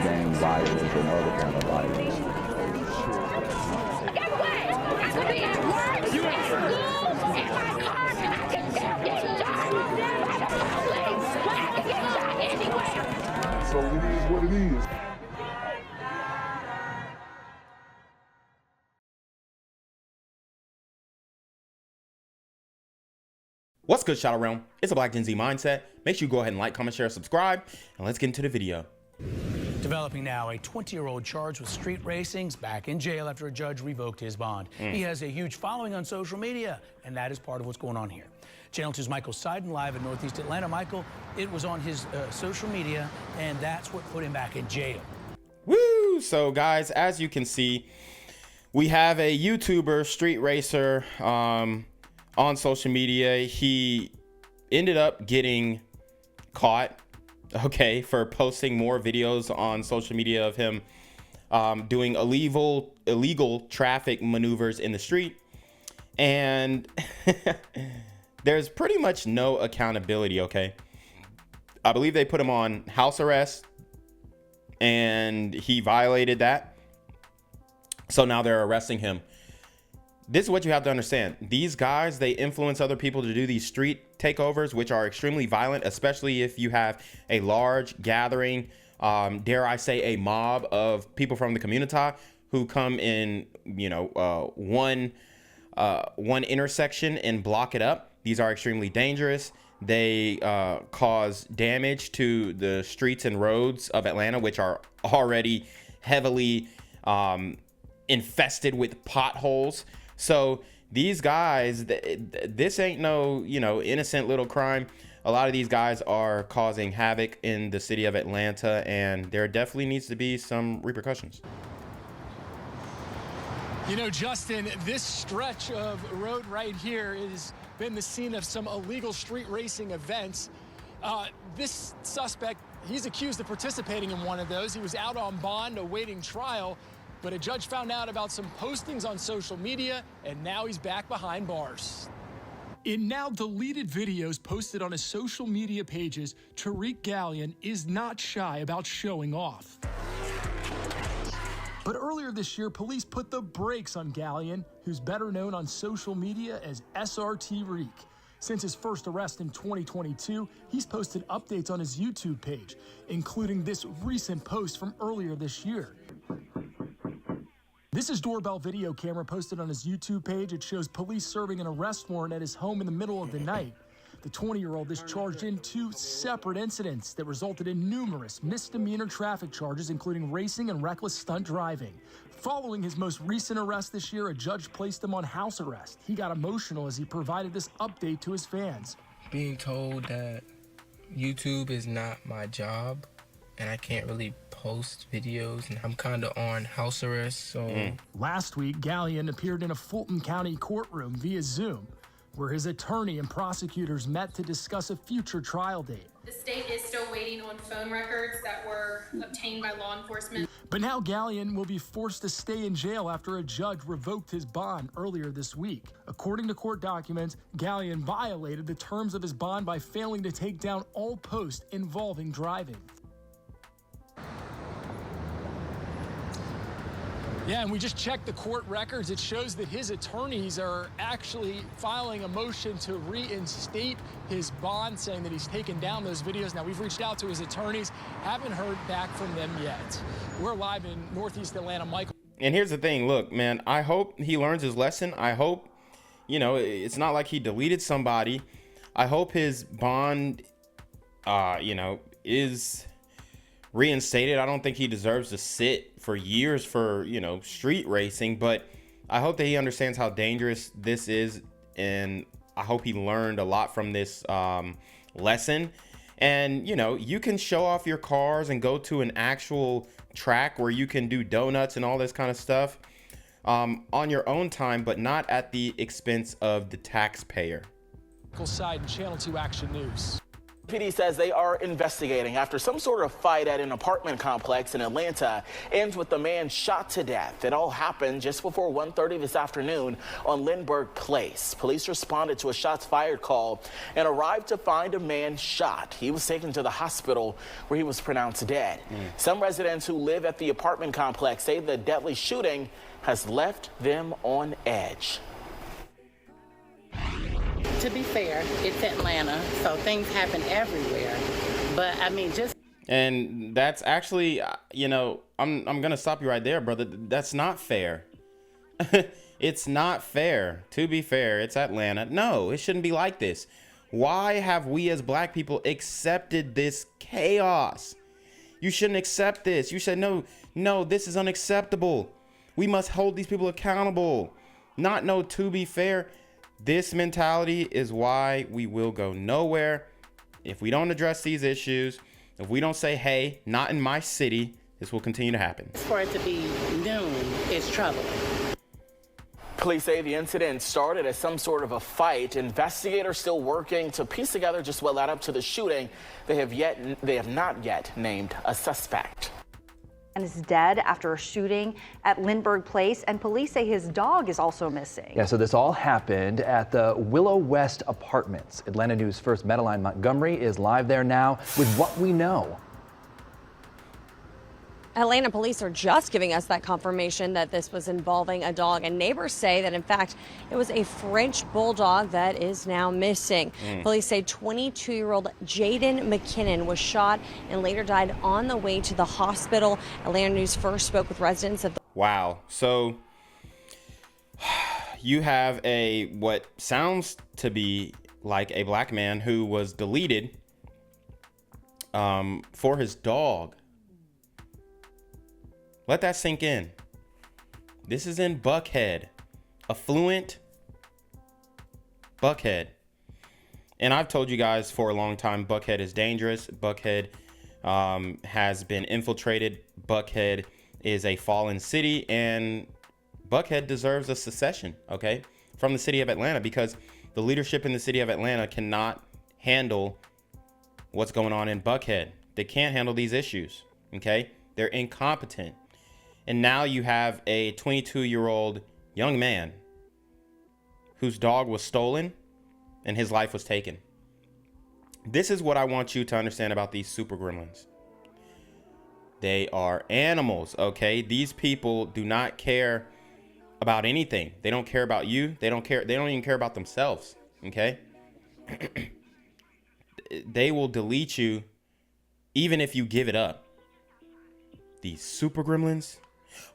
gang violence and other kind of violence. Get away! I could be at work, at school, in my car, and I can still get shot by the police. But I can get shot anywhere. So it is what it is. What's good, Shadow Realm? It's a Black Gen Z Mindset. Make sure you go ahead and like, comment, share, subscribe, and let's get into the video. Developing now, a 20-year-old charged with street racing's back in jail after a judge revoked his bond. He has a huge following on social media, and that is part of what's going on here. Channel 2's Michael Seiden live in Northeast Atlanta. Michael, it was on his social media, and that's what put him back in jail. Woo! So, guys, as you can see, we have a YouTuber, street racer, on social media. He ended up getting caught, okay, for posting more videos on social media of him doing illegal traffic maneuvers in the street. And there's pretty much no accountability, okay? I believe they put him on house arrest and he violated that. So now they're arresting him. This is what you have to understand. These guys, they influence other people to do these street takeovers, which are extremely violent, especially if you have a large gathering, dare I say a mob of people from the community who come in, you know, one intersection and block it up. These are extremely dangerous. They cause damage to the streets and roads of Atlanta, which are already heavily infested with potholes. So these guys, this ain't no, you know, innocent little crime. A lot of these guys are causing havoc in the city of Atlanta, and there definitely needs to be some repercussions. You know, Justin, this stretch of road right here has been the scene of some illegal street racing events. This suspect, he's accused of participating in one of those. He was out on bond awaiting trial. But a judge found out about some postings on social media, and now he's back behind bars. In now deleted videos posted on his social media pages, Tariq Gallion is not shy about showing off. But earlier this year, police put the brakes on Gallion, who's better known on social media as SRT Reek. Since his first arrest in 2022, he's posted updates on his YouTube page, including this recent post from earlier this year. This is doorbell video camera posted on his YouTube page. It shows police serving an arrest warrant at his home in the middle of the night. The 20-year-old is charged in 2 separate incidents that resulted in numerous misdemeanor traffic charges, including racing and reckless stunt driving. Following his most recent arrest this year, a judge placed him on house arrest. He got emotional as he provided this update to his fans. Being told that YouTube is not my job and I can't really post videos, and I'm kind of on house arrest, so... Last week, Gallion appeared in a Fulton County courtroom via Zoom, where his attorney and prosecutors met to discuss a future trial date. The state is still waiting on phone records that were obtained by law enforcement. But now Gallion will be forced to stay in jail after a judge revoked his bond earlier this week. According to court documents, Gallion violated the terms of his bond by failing to take down all posts involving driving. Yeah, and we just checked the court records. It shows that his attorneys are actually filing a motion to reinstate his bond, saying that he's taken down those videos. Now, we've reached out to his attorneys, haven't heard back from them yet. We're live in Northeast Atlanta. Michael. And here's the thing. Look, man, I hope he learns his lesson. I hope, you know, it's not like he deleted somebody. I hope his bond, you know, is reinstated. I don't think he deserves to sit for years for, you know, street racing, but I hope that he understands how dangerous this is, and I hope he learned a lot from this lesson. And, you know, you can show off your cars and go to an actual track where you can do donuts and all this kind of stuff on your own time, but not at the expense of the taxpayer. Side and Channel 2 Action News. PD says they are investigating after some sort of fight at an apartment complex in Atlanta ends with the man shot to death. It all happened just before 1:30 this afternoon on Lindbergh Place. Police responded to a shots fired call and arrived to find a man shot. He was taken to the hospital where he was pronounced dead. Some residents who live at the apartment complex say the deadly shooting has left them on edge. To be fair, it's Atlanta, so things happen everywhere. But I mean, just. And that's actually, you know, I'm gonna stop you right there, brother. That's not fair. It's not fair. To be fair, it's Atlanta. No, it shouldn't be like this. Why have we as black people accepted this chaos? You shouldn't accept this. You said, no, this is unacceptable. We must hold these people accountable. Not no, to be fair. This mentality is why we will go nowhere if we don't address these issues. If we don't say, hey, not in my city, this will continue to happen. For it to be noon is trouble. Police say the incident started as some sort of a fight. Investigators still working to piece together just what led up to the shooting. They have not yet named a suspect. And is dead after a shooting at Lindbergh Place, and police say his dog is also missing. Yeah, so this all happened at the Willow West Apartments. Atlanta News' first Madeline Montgomery is live there now with what we know. Atlanta police are just giving us that confirmation that this was involving a dog, and neighbors say that in fact it was a French bulldog that is now missing. Police say 22-year-old Jaden McKinnon was shot and later died on the way to the hospital. Atlanta News first spoke with residents of the Wow. So you have what sounds to be like a black man who was deleted for his dog. Let that sink in. This is in Buckhead, affluent Buckhead. And I've told you guys for a long time, Buckhead is dangerous. Buckhead has been infiltrated. Buckhead is a fallen city, and Buckhead deserves a secession, okay, from the city of Atlanta, because the leadership in the city of Atlanta cannot handle what's going on in Buckhead. They can't handle these issues, okay? They're incompetent. And now you have a 22-year-old young man whose dog was stolen and his life was taken. This is what I want you to understand about these super gremlins. They are animals, okay? These people do not care about anything. They don't care about you. They don't care. They don't even care about themselves, okay? They will delete you even if you give it up. These super gremlins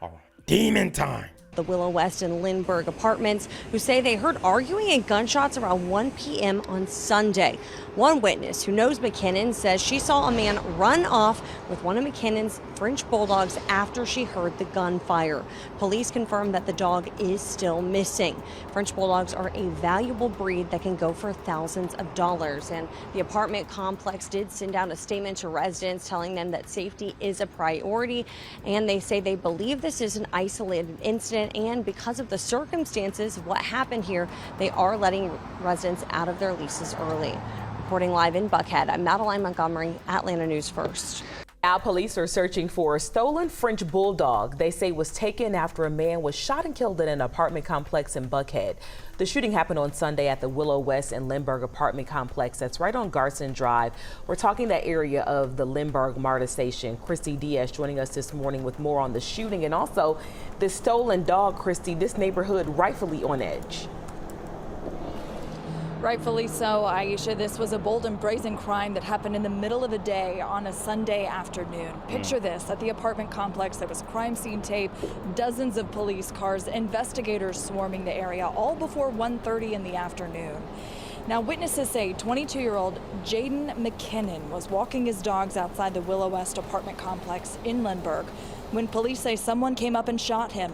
are demon time. The Willow West and Lindbergh Apartments, who say they heard arguing and gunshots around 1 p.m. on Sunday. One witness who knows McKinnon says she saw a man run off with one of McKinnon's French bulldogs after she heard the gunfire. Police confirmed that the dog is still missing. French bulldogs are a valuable breed that can go for thousands of dollars. And the apartment complex did send out a statement to residents telling them that safety is a priority. And they say they believe this is an isolated incident. And because of the circumstances of what happened here, they are letting residents out of their leases early. Reporting live in Buckhead, I'm Madeline Montgomery, Atlanta News First. Now police are searching for a stolen French bulldog they say was taken after a man was shot and killed in an apartment complex in Buckhead. The shooting happened on Sunday at the Willow West and Lindbergh apartment complex that's right on Garson Drive. We're talking that area of the Lindbergh monetization. Christy Diaz joining us this morning with more on the shooting and also the stolen dog. Christy, this neighborhood rightfully on edge. Rightfully so, Aisha. This was a bold and brazen crime that happened in the middle of the day on a Sunday afternoon. Picture this, at the apartment complex, there was crime scene tape, dozens of police cars, investigators swarming the area, all before 1:30 in the afternoon. Now, witnesses say 22-year-old Jaden McKinnon was walking his dogs outside the Willow West apartment complex in Lindbergh when police say someone came up and shot him.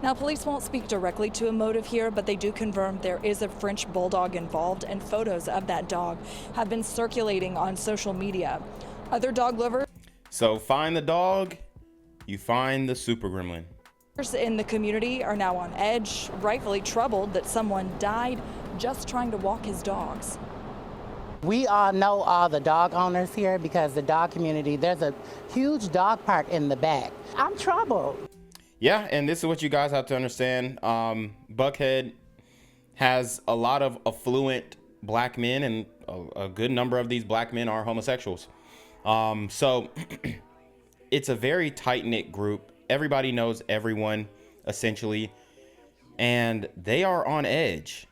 Now, police won't speak directly to a motive here, but they do confirm there is a French bulldog involved, and photos of that dog have been circulating on social media. Other dog lovers. So find the dog, you find the super gremlin. In the community are now on edge, rightfully troubled that someone died just trying to walk his dogs. We all know all the dog owners here because the dog community, there's a huge dog park in the back. I'm troubled. Yeah, and this is what you guys have to understand. Buckhead has a lot of affluent black men, and a good number of these black men are homosexuals. So it's a very tight-knit group. Everybody knows everyone, essentially, and they are on edge.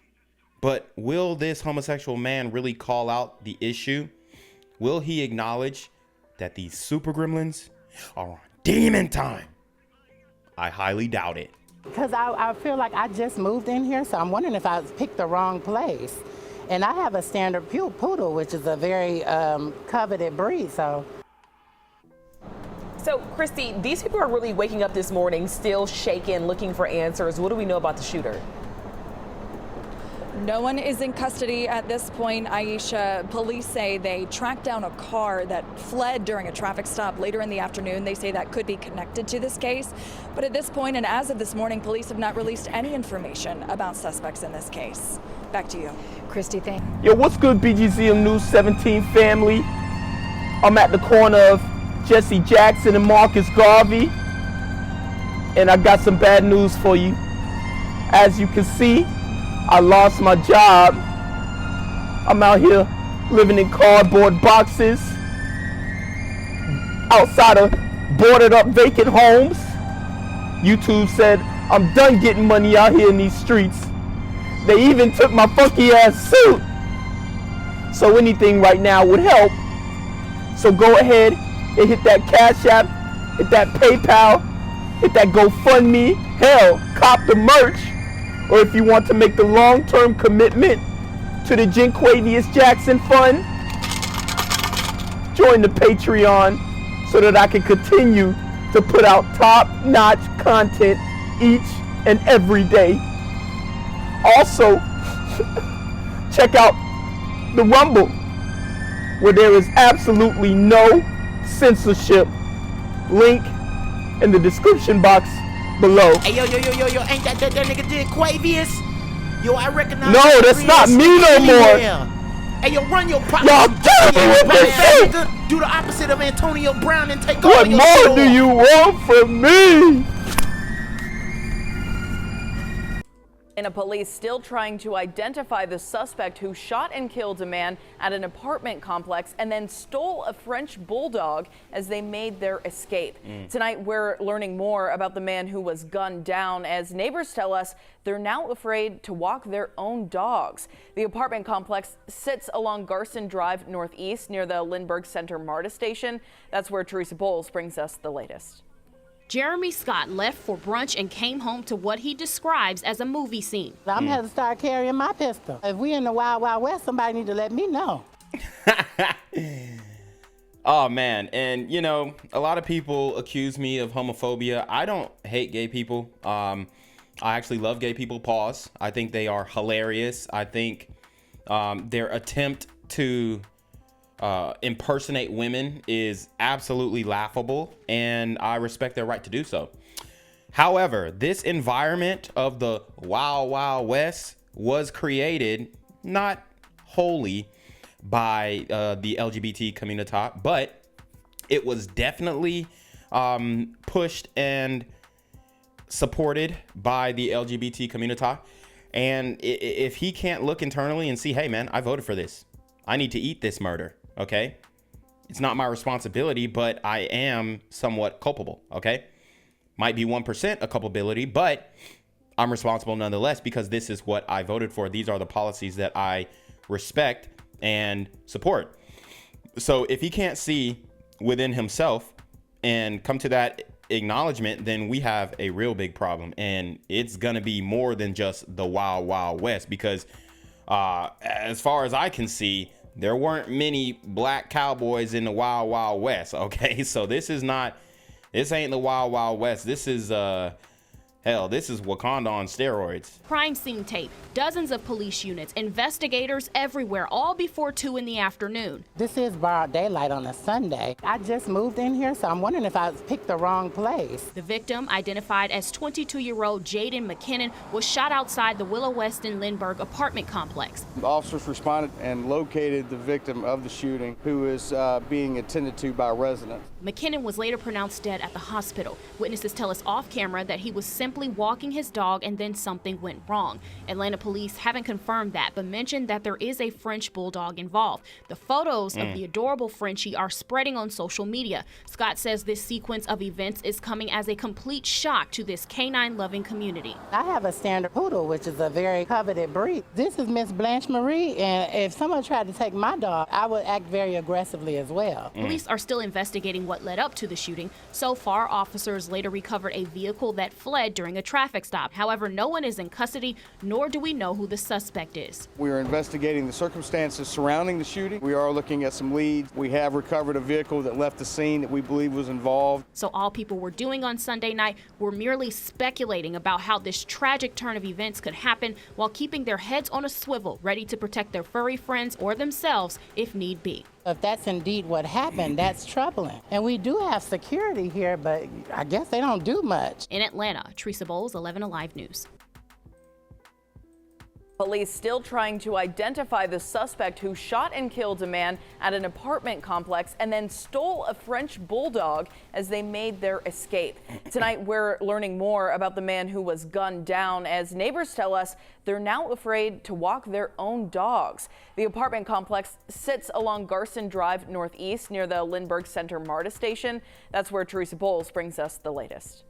But will this homosexual man really call out the issue? Will he acknowledge that these super gremlins are on demon time? I highly doubt it. Because I feel like I just moved in here, so I'm wondering if I picked the wrong place. And I have a standard poodle, which is a very coveted breed, so. So, Christy, these people are really waking up this morning, still shaken, looking for answers. What do we know about the shooter? No one is in custody at this point, Aisha. Police say they tracked down a car that fled during a traffic stop later in the afternoon. They say that could be connected to this case. But at this point, and as of this morning, police have not released any information about suspects in this case. Back to you. Christy, thank you. Yo, what's good, BGZM News 17 family? I'm at the corner of Jesse Jackson and Marcus Garvey, and I got some bad news for you. As you can see, I lost my job. I'm out here living in cardboard boxes outside of boarded up vacant homes. YouTube said I'm done getting money out here in these streets. They even took my funky ass suit. So anything right now would help. So go ahead and hit that Cash App, hit that PayPal, hit that GoFundMe. Hell, cop the merch. Or if you want to make the long-term commitment to the Jinquavius Jackson Fund, join the Patreon so that I can continue to put out top-notch content each and every day. Also, check out the Rumble, where there is absolutely no censorship. Link in the description box below. Hey, yo, ain't that nigga Jinquavius? Yo, I recognize. No, that's not me no more. Hey, yo, run your pocket. Y'all tell me what they say. Do the opposite of Antonio Brown and take What over your more store. do you want from me? And police still trying to identify the suspect who shot and killed a man at an apartment complex and then stole a French bulldog as they made their escape. Tonight, we're learning more about the man who was gunned down, as neighbors tell us they're now afraid to walk their own dogs. The apartment complex sits along Garson Drive Northeast near the Lindbergh Center MARTA station. That's where Teresa Bowles brings us the latest. Jeremy Scott left for brunch and came home to what he describes as a movie scene. I'm going to start carrying my pistol. If we in the Wild Wild West, somebody need to let me know. Oh, man. And, you know, a lot of people accuse me of homophobia. I don't hate gay people. I actually love gay people. Pause. I think they are hilarious. I think their attempt to impersonate women is absolutely laughable, and I respect their right to do so. However, this environment of the Wild Wild West was created not wholly by the LGBT community, but it was definitely pushed and supported by the LGBT community. And if he can't look internally and see, hey man, I voted for this, I need to eat this murder. Okay, it's not my responsibility, but I am somewhat culpable. Okay, might be 1% a culpability, but I'm responsible nonetheless because this is what I voted for. These are the policies that I respect and support. So if he can't see within himself and come to that acknowledgement, then we have a real big problem, and it's gonna be more than just the Wild Wild West, because as far as I can see, there weren't many black cowboys in the Wild Wild West. Okay, so this ain't the Wild Wild West. This is Hell, this is Wakanda on steroids. Crime scene tape, dozens of police units, investigators everywhere, all before 2 in the afternoon. This is broad daylight on a Sunday. I just moved in here, so I'm wondering if I picked the wrong place. The victim, identified as 22-year-old Jaden McKinnon, was shot outside the Willow West and Lindbergh apartment complex. Officers responded and located the victim of the shooting, who is being attended to by residents. McKinnon was later pronounced dead at the hospital. Witnesses tell us off camera that he was simply walking his dog and then something went wrong. Atlanta police haven't confirmed that, but mentioned that there is a French bulldog involved. The photos of the adorable Frenchie are spreading on social media. Scott says this sequence of events is coming as a complete shock to this canine-loving community. I have a standard poodle, which is a very coveted breed. This is Miss Blanche Marie, and if someone tried to take my dog, I would act very aggressively as well. Police are still investigating what led up to the shooting. So far, officers later recovered a vehicle that fled during a traffic stop. However, no one is in custody, nor do we know who the suspect is. We are investigating the circumstances surrounding the shooting. We are looking at some leads. We have recovered a vehicle that left the scene that we believe was involved. So all people were doing on Sunday night were merely speculating about how this tragic turn of events could happen while keeping their heads on a swivel, ready to protect their furry friends or themselves if need be. If that's indeed what happened, that's troubling. And we do have security here, but I guess they don't do much. In Atlanta, Teresa Bowles, 11 Alive News. Police still trying to identify the suspect who shot and killed a man at an apartment complex and then stole a French bulldog as they made their escape. Tonight, we're learning more about the man who was gunned down, as neighbors tell us they're now afraid to walk their own dogs. The apartment complex sits along Garson Drive Northeast near the Lindbergh Center MARTA station. That's where Teresa Bowles brings us the latest.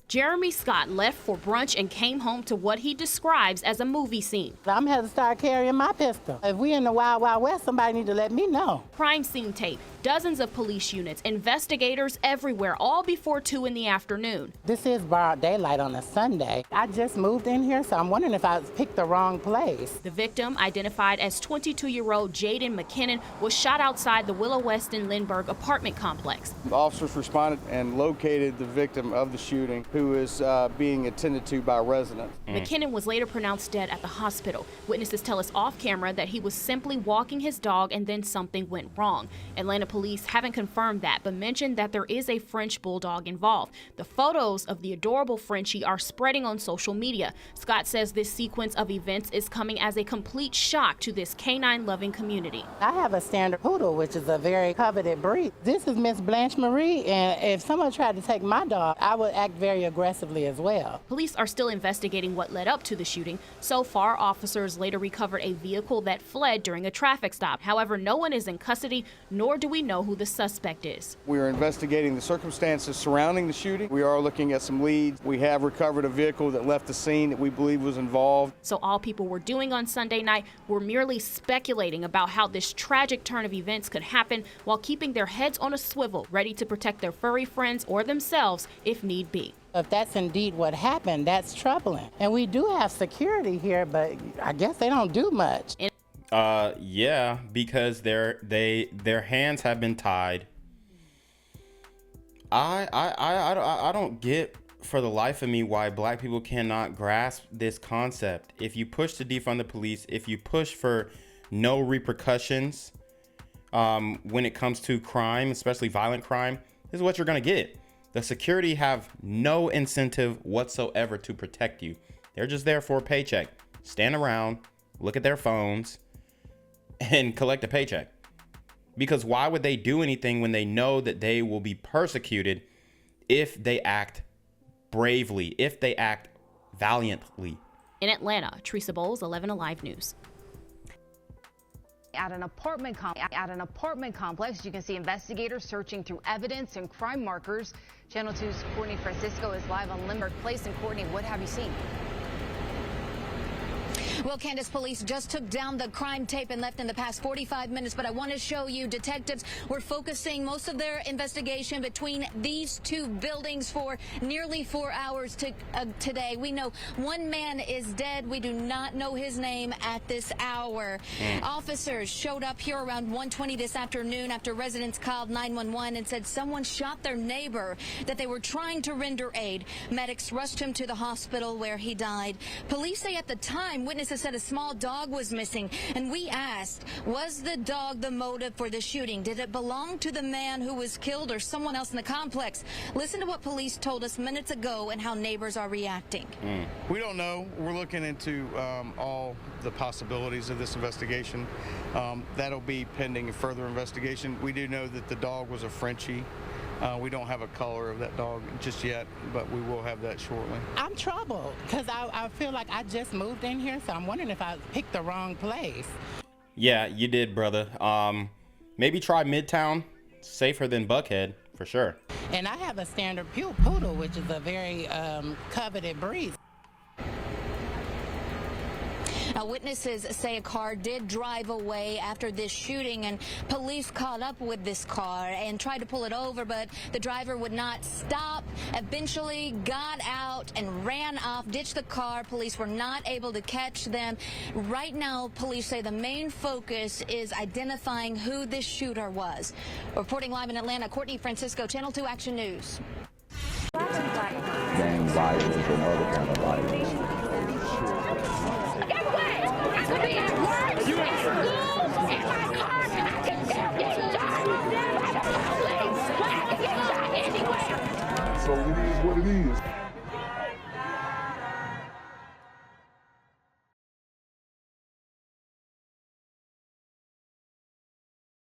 Jeremy Scott left for brunch and came home to what he describes as a movie scene. I'm going to start carrying my pistol. If we in the Wild Wild West, somebody need to let me know. Crime scene tape, dozens of police units, investigators everywhere, all before 2 in the afternoon. This is broad daylight on a Sunday. I just moved in here, so I'm wondering if I picked the wrong place. The victim, identified as 22-year-old Jaden McKinnon, was shot outside the Willow West and Lindbergh apartment complex. Officers responded and located the victim of the shooting, who is being attended to by residents. McKinnon was later pronounced dead at the hospital. Witnesses tell us off camera that he was simply walking his dog and then something went wrong. Atlanta police haven't confirmed that, but mentioned that there is a French bulldog involved. The photos of the adorable Frenchie are spreading on social media. Scott says this sequence of events is coming as a complete shock to this canine-loving community. I have a standard poodle, which is a very coveted breed. This is Miss Blanche Marie, and if someone tried to take my dog, I would act very aggressively as well. Police are still investigating what led up to the shooting. So far, officers later recovered a vehicle that fled during a traffic stop. However, no one is in custody, nor do we know who the suspect is. We are investigating the circumstances surrounding the shooting. We are looking at some leads. We have recovered a vehicle that left the scene that we believe was involved. So all people were doing on Sunday night were merely speculating about how this tragic turn of events could happen while keeping their heads on a swivel, ready to protect their furry friends or themselves if need be. If that's indeed what happened, that's troubling. And we do have security here, but I guess they don't do much. Yeah, because their hands have been tied. I don't get for the life of me why black people cannot grasp this concept. If you push to defund the police, if you push for no repercussions when it comes to crime, especially violent crime, this is what you're gonna get. The security have no incentive whatsoever to protect you. They're just there for a paycheck. Stand around, look at their phones, and collect a paycheck. Because why would they do anything when they know that they will be persecuted if they act bravely, if they act valiantly? In Atlanta, Teresa Bowles, 11 Alive News. At an apartment complex, you can see investigators searching through evidence and crime markers. Channel 2's Courtney Francisco is live on Lindbergh Place. And Courtney, what have you seen? Well, Candace, police just took down the crime tape and left in the past 45 minutes, but I want to show you detectives were focusing most of their investigation between these two buildings for nearly 4 hours today. We know one man is dead. We do not know his name at this hour. Officers showed up here around 1:20 this afternoon after residents called 911 and said someone shot their neighbor, that they were trying to render aid. Medics rushed him to the hospital where he died. Police say at the time, witnesses said a small dog was missing, and we asked, was the dog the motive for the shooting? Did it belong to the man who was killed or someone else in the complex? Listen to what police told us minutes ago and how neighbors are reacting. We don't know. We're looking into all the possibilities of this investigation. That'll be pending further investigation. We do know that the dog was a Frenchie. We don't have a color of that dog just yet, but we will have that shortly. I'm troubled because I feel like I just moved in here, so I'm wondering if I picked the wrong place. Yeah, you did, brother. Maybe try Midtown. Safer than Buckhead, for sure. And I have a standard poodle, which is a very coveted breed. Now, witnesses say a car did drive away after this shooting, and police caught up with this car and tried to pull it over, but the driver would not stop, eventually got out and ran off, ditched the car. Police were not able to catch them. Right now, police say the main focus is identifying who this shooter was. Reporting live in Atlanta, Courtney Francisco, Channel 2 Action News. Gang violence and other kind of violence. So it is what it is.